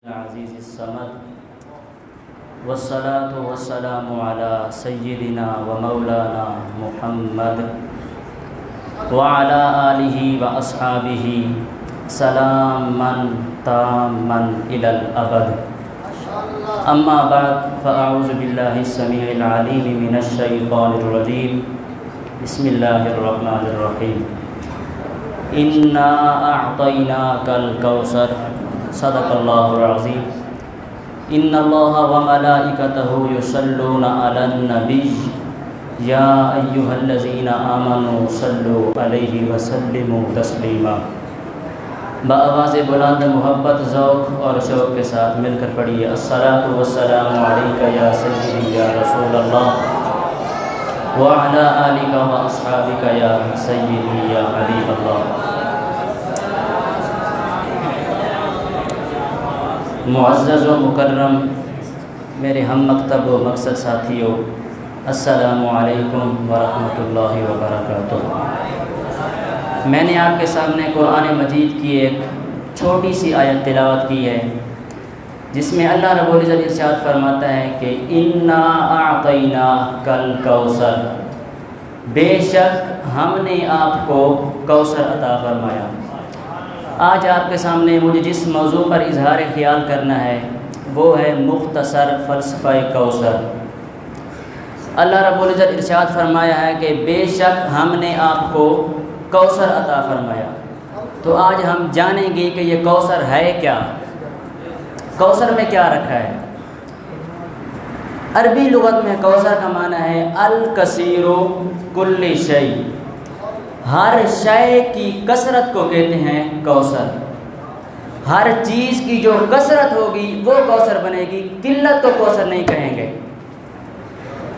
العزيز الصمد والصلاة والسلام على سيدنا ومولانا محمد وعلى آله وأصحابه سلاما تاما إلى الأبد. أما بعد فأعوذ بالله السميع العليم من الشيطان الرجيم. بسم الله الرحمن الرحيم. إنا أعطيناك الكوثر. صدق الله العظيم. إن الله وملائكته يصلون على النبي يا أيها الذين آمنوا صلوا عليه وسلموا تسليما. بآواز بلند محبت ذوق اور شوق کے ساتھ مل کر پڑھیے الصلاۃ والسلام علیک یا سیدی یا رسول اللہ وعلی آلک واصحابک یا سیدی یا حبیب اللہ. معزز و مکرم میرے ہم مکتب و مقصد ساتھیوں، السلام علیکم ورحمۃ اللہ وبرکاتہ. میں نے آپ کے سامنے قرآن مجید کی ایک چھوٹی سی آیت تلاوت کی ہے جس میں اللہ رب العزت ارشاد فرماتا ہے کہ انا اعطیناک الکوثر، بے شک ہم نے آپ کو کوثر عطا فرمایا. آج آپ کے سامنے مجھے جس موضوع پر اظہار خیال کرنا ہے وہ ہے مختصر فلسفہ کوثر. اللہ رب العزت ارشاد فرمایا ہے کہ بے شک ہم نے آپ کو کوثر عطا فرمایا. تو آج ہم جانیں گے کہ یہ کوثر ہے کیا، کوثر میں کیا رکھا ہے. عربی لغت میں کوثر کا معنی ہے الکثیر کل شیء، ہر شے کی کثرت کو کہتے ہیں کوثر. ہر چیز کی جو کثرت ہوگی وہ کوثر بنے گی، قلت کو کوثر نہیں کہیں گے.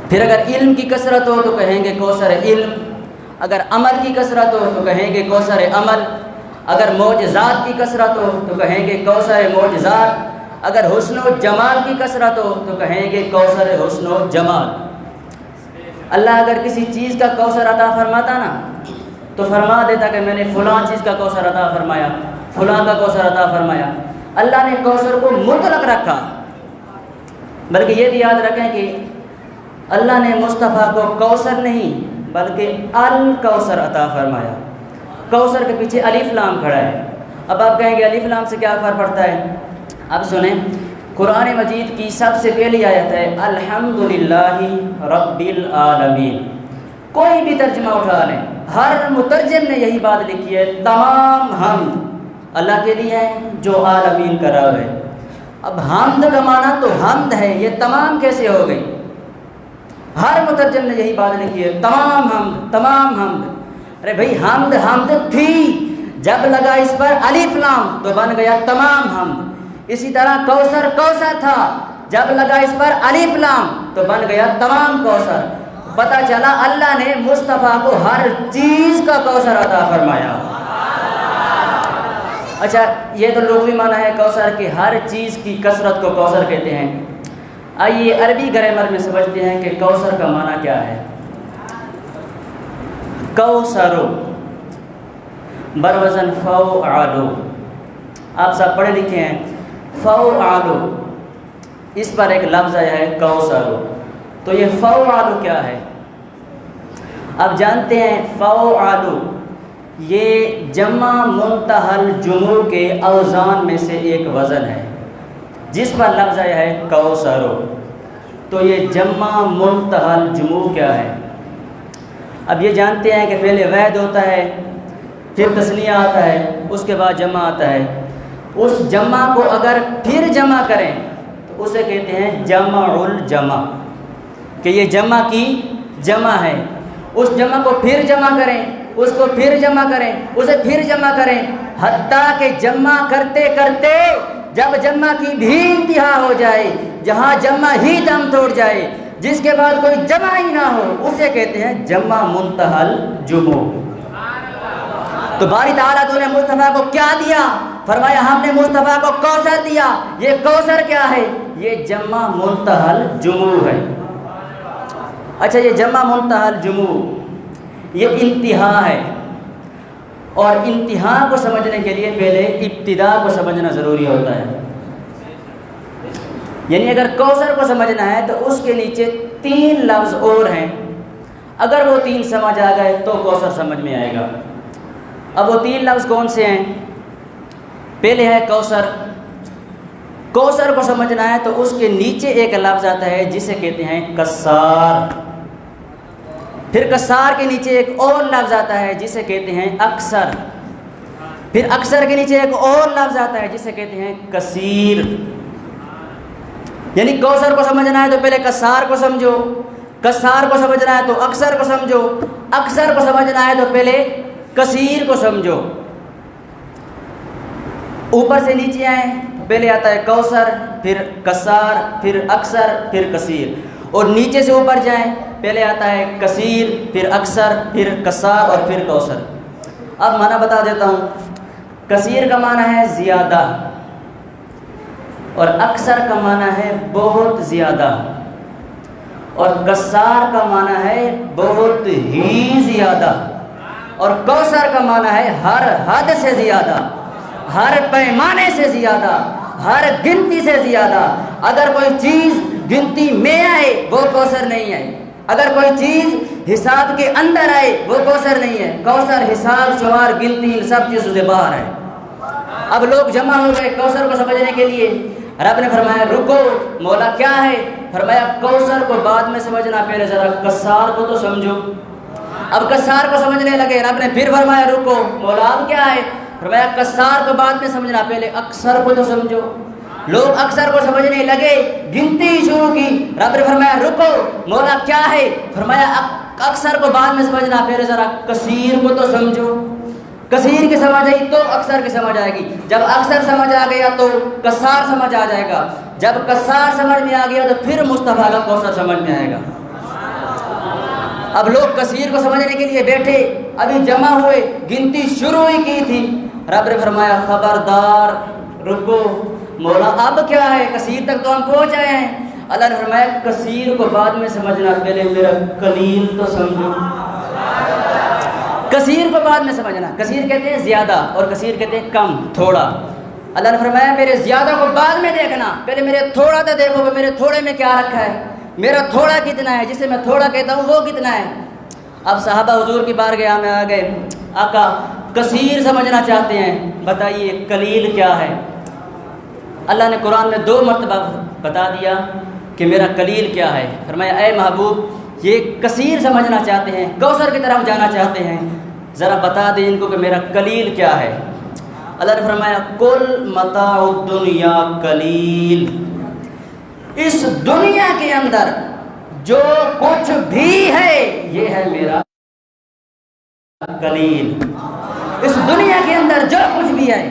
پھر اگر علم کی کثرت ہو تو کہیں گے کوثر علم، اگر عمل کی کثرت ہو تو کہیں گے کوثر عمل، اگر معجزات کی کثرت ہو تو کہیں گے کوثر معجزات، اگر حسن و جمال کی کثرت ہو تو کہیں گے کوثر حسن و جمال. اللہ اگر کسی چیز کا کوثر عطا فرماتا نا تو فرما دیتا کہ میں نے فلاں چیز کا کوثر عطا فرمایا، فلاں کا کوثر عطا فرمایا. اللہ نے کوثر کو مطلق رکھا، بلکہ یہ بھی یاد رکھیں کہ اللہ نے مصطفیٰ کو کوثر نہیں بلکہ الکوثر عطا فرمایا. کوثر کے پیچھے الف لام کھڑا ہے. اب آپ کہیں گے الف لام سے کیا فرق پڑتا ہے؟ اب سنیں، قرآن مجید کی سب سے پہلی آیت ہے الحمدللہ رب العالمین. کوئی بھی ترجمہ اٹھا لیں، ہر مترجم نے یہی بات لکھی ہے، تمام حمد اللہ کے لیے ہے جو عالمین کا رب ہے. اب حمد کا معنی تو حمد ہے، یہ تمام کیسے ہو گئی؟ ہر مترجم نے یہی بات لکھی ہے، تمام حمد تمام حمد. ارے بھائی حمد حمد تھی، جب لگا اس پر الف لام تو بن گیا تمام حمد. اسی طرح کوثر کوثر تھا، جب لگا اس پر الف لام تو بن گیا تمام کوثر. پتہ چلا اللہ نے مصطفیٰ کو ہر چیز کا کوثر عطا فرمایا. اچھا، یہ تو لغوی معنی ہے کوثر کہ ہر چیز کی کثرت کو کوثر کہتے ہیں. آئیے عربی گرامر میں سمجھتے ہیں کہ کوثر کا معنی کیا ہے. کوثرو بروزن فوعلو، آپ سب پڑھے لکھے ہیں. فوعلو، اس پر ایک لفظ آیا ہے کوثرو. تو یہ فوعلو کیا ہے؟ اب جانتے ہیں فوعلو یہ جمع منتہی الجموع کے اوزان میں سے ایک وزن ہے جس پر لفظ آیا ہے کوثرو. تو یہ جمع منتہی الجموع کیا ہے؟ اب یہ جانتے ہیں کہ پہلے وحد ہوتا ہے، پھر تثنیہ آتا ہے، اس کے بعد جمع آتا ہے. اس جمع کو اگر پھر جمع کریں تو اسے کہتے ہیں جمع الجمع، کہ یہ جمع کی جمع ہے. اس جمع کو پھر جمع کریں، اس کو پھر جمع کریں، اسے پھر جمع کریں، حتیٰ کہ جمع کرتے کرتے جب جمع کی بھی انتہا ہو جائے، جہاں جمع ہی دم توڑ جائے، جس کے بعد کوئی جمع ہی نہ ہو، اسے کہتے ہیں جمع منتہی الجموع. تو باری تعالیٰ تو نے مصطفیٰ کو کیا دیا؟ فرمایا ہم نے مصطفیٰ کو کوثر دیا. یہ کوثر کیا ہے؟ یہ جمع منتہی الجموع ہے. اچھا، یہ جمع منتہی الجموع یہ انتہا ہے، اور انتہا کو سمجھنے کے لیے پہلے ابتدا کو سمجھنا ضروری ہوتا ہے. یعنی اگر کوثر کو سمجھنا ہے تو اس کے نیچے 3 لفظ اور ہیں، اگر وہ 3 سمجھ آ گئے تو کوثر سمجھ میں آئے گا۔ اب وہ 3 لفظ کون سے ہیں؟ پہلے ہے کوثر۔ کوثر کو سمجھنا ہے تو اس کے نیچے ایک لفظ آتا ہے جسے کہتے ہیں کسار، پھر کسار کے نیچے ایک اور لفظ آتا ہے جسے کہتے ہیں اکثر، پھر اکثر کے نیچے ایک اور لفظ آتا ہے جسے کہتے ہیں کثیر۔ یعنی کوثر کو سمجھنا ہے تو پہلے کسار کو سمجھو، کسار کو سمجھنا ہے تو اکثر کو سمجھو، اکثر کو سمجھنا ہے تو پہلے کثیر کو سمجھو۔ اوپر سے نیچے آئیں، پہلے آتا ہے کوثر، پھر کسار، پھر اکثر، پھر کثیر، اور نیچے سے اوپر جائیں، پہلے آتا ہے کثیر، پھر اکثر، پھر کسار اور پھر کوثر۔ اب معنی بتا دیتا ہوں۔ کثیر کا معنی ہے زیادہ، اور اکثر کا معنی ہے بہت زیادہ، اور کسار کا معنی ہے بہت ہی زیادہ، اور کوثر کا معنی ہے ہر حد سے زیادہ، ہر پیمانے سے زیادہ، ہر گنتی سے زیادہ۔ اگر کوئی چیز گنتی میں آئے وہ کوثر نہیں ہے، اگر کوئی چیز حساب کے اندر آئے وہ کوثر نہیں ہے۔ کوثر حساب، شمار، گنتی سب چیزوں سے باہر ہے۔ اب لوگ جمع ہو گئے کوثر کو سمجھنے کے لیے، رب نے فرمایا رکو، مولا کیا ہے؟ فرمایا کوثر کو بعد میں سمجھنا، پہلے ذرا کسار کو تو سمجھو۔ اب کسار کو سمجھنے لگے، رب نے پھر فرمایا رکو، مولا اب کیا ہے؟ فرمایا کسار کو بعد میں سمجھنا، پہلے اکثر کو تو سمجھو۔ لوگ اکثر کو سمجھنے لگے، گنتی شروع کی، رب نے فرمایا رکو، مولا کیا ہے؟ فرمایا اکثر کو بعد میں سمجھنا، پہلے ذرا کثیر کو تو سمجھو۔ کثیر کی سمجھ آئی تو اکثر کی سمجھ آئے گی، جب اکثر سمجھ آ گیا تو کسار سمجھ آ جائے گا، جب کسار سمجھ میں آ گیا تو پھر مصطفیٰ کا کوثر سمجھ میں آئے گا۔ اب لوگ کثیر کو سمجھنے کے لیے بیٹھے، ابھی جمع ہوئے، گنتی شروع ہی کی تھی، رب نے فرمایا خبردار رکو، مولا اب کیا ہے؟ کثیر تک تو ہم پہنچ آئے ہیں۔ اللہ نے فرمایا کثیر کو بعد میں سمجھنا، پہلے میرا قلیل تو سمجھو۔ کثیر کو بعد میں سمجھنا، کثیر کہتے ہیں زیادہ اور کثیر کہتے ہیں کم، تھوڑا۔ اللہ نے فرمایا میرے زیادہ کو بعد میں دیکھنا، پہلے میرے تھوڑا تو دیکھو کہ میرے تھوڑے میں کیا رکھا ہے، میرا تھوڑا کتنا ہے، جسے میں تھوڑا کہتا ہوں وہ کتنا ہے۔ اب صحابہ حضور کی بارگاہ میں آ گئے، آقا کثیر سمجھنا چاہتے ہیں، بتائیے قلیل کیا ہے؟ اللہ نے قرآن میں 2 مرتبہ بتا دیا کہ میرا قلیل کیا ہے۔ فرمایا اے محبوب یہ کثیر سمجھنا چاہتے ہیں، کوثر کی طرف جانا چاہتے ہیں، ذرا بتا دیں ان کو کہ میرا قلیل کیا ہے۔ اللہ نے فرمایا کل متاع الدنیا قلیل، اس دنیا کے اندر جو کچھ بھی ہے یہ ہے میرا قلیل۔ اس دنیا کے اندر جو کچھ بھی ہے،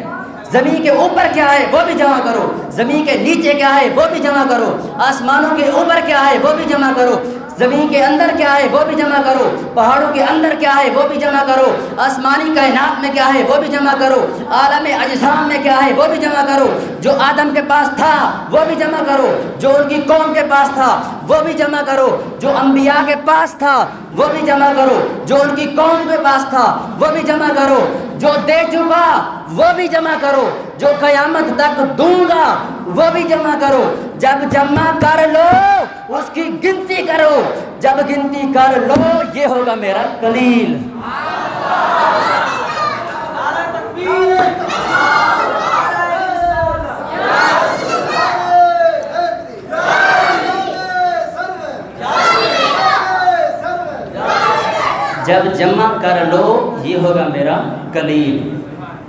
زمین کے اوپر کیا ہے وہ بھی جمع کرو، زمین کے نیچے کیا ہے وہ بھی جمع کرو، آسمانوں کے اوپر کیا ہے وہ بھی جمع کرو، زمین کے اندر کیا ہے وہ بھی جمع کرو، پہاڑوں کے اندر کیا ہے وہ بھی جمع کرو، آسمانی کائنات میں کیا ہے وہ بھی جمع کرو، عالم اجسام میں کیا ہے وہ بھی جمع کرو، جو آدم کے پاس تھا وہ بھی جمع کرو، جو ان کی قوم کے پاس تھا وہ بھی جمع کرو، جو انبیاء کے پاس تھا وہ بھی جمع کرو، جو ان کی قوم کے پاس تھا وہ بھی جمع کرو، جو دے چکا وہ بھی جمع کرو، جو قیامت تک دوں گا وہ بھی جمع کرو۔ جب جمع کر لو اس کی گنتی کرو، جب گنتی کر لو یہ ہوگا میرا قلیل۔ جب جمع کر لو یہ ہوگا میرا قلیل۔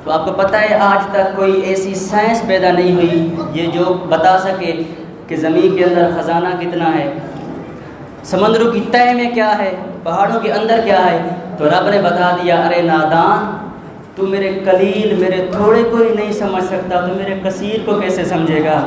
تو آپ کو پتہ ہے آج تک کوئی ایسی سائنس پیدا نہیں ہوئی یہ جو بتا سکے کہ زمین کے اندر خزانہ کتنا ہے، سمندروں کی تہہ میں کیا ہے، پہاڑوں کے اندر کیا ہے۔ تو رب نے بتا دیا ارے نادان، تو میرے قلیل میرے تھوڑے کو ہی نہیں سمجھ سکتا تو میرے کثیر کو کیسے سمجھے گا؟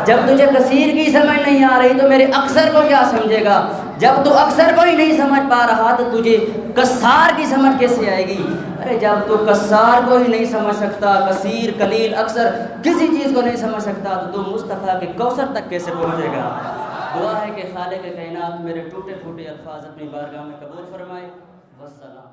جب تجھے کثیر کی سمجھ نہیں آ رہی تو میرے اکثر کو کیا سمجھے گا؟ جب تو اکثر کو ہی نہیں سمجھ پا رہا تو تجھے کسار کی سمجھ کیسے آئے گی؟ ارے جب تو کسار کو ہی نہیں سمجھ سکتا، کثیر، قلیل، اکثر کسی چیز کو نہیں سمجھ سکتا تو مصطفیٰ کے کوثر تک کیسے پہنچے گا؟ دعا ہے کہ خالق کائنات میرے ٹوٹے پھوٹے الفاظ اپنی بارگاہ میں قبول فرمائے۔ والسلام۔